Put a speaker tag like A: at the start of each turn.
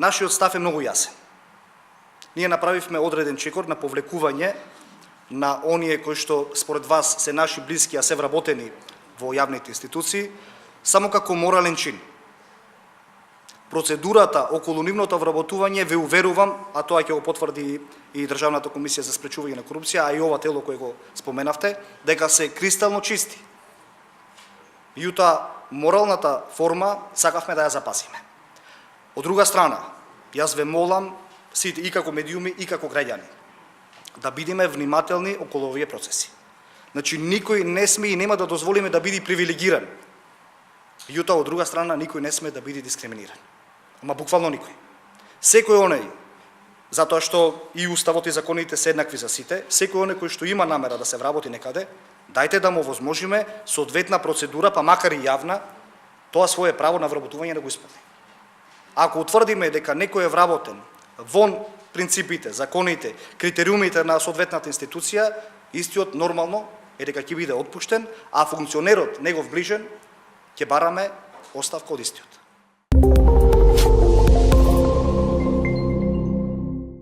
A: Нашиот став е многу јасен. Ние направивме одреден чекор на повлекување на оние кои што според вас се наши блиски, а се вработени во јавните институции, само како морален чин. Процедурата околу нивното вработување, ве уверувам, а тоа ќе го потврди и Државната комисија за спречување на корупција, а и ова тело кое го споменавте, дека се кристално чисти. Меѓутоа, моралната форма сакавме да ја запазиме. Од друга страна, јас ве молам сите и како медиуми и како граѓани да бидеме внимателни околу овие процеси. Значи, никој не сме и нема да дозволиме да биде привилегиран. Меѓутоа, од друга страна, никој не сме да биде дискриминиран. Ама буквално никој. Секој оној, затоа што и уставот и законите се еднакви за сите, секој оној кој што има намера да се вработи некаде, дајте да му возможиме соодветна процедура, па макар и јавна, тоа свое право на вработување да го исполни. Ако утврдиме дека некој е вработен вон принципите, законите, критериумите на соодветната институција, истиот нормално е дека ќе биде отпуштен, а функционерот, негов ближен, ќе бараме оставка од истиот.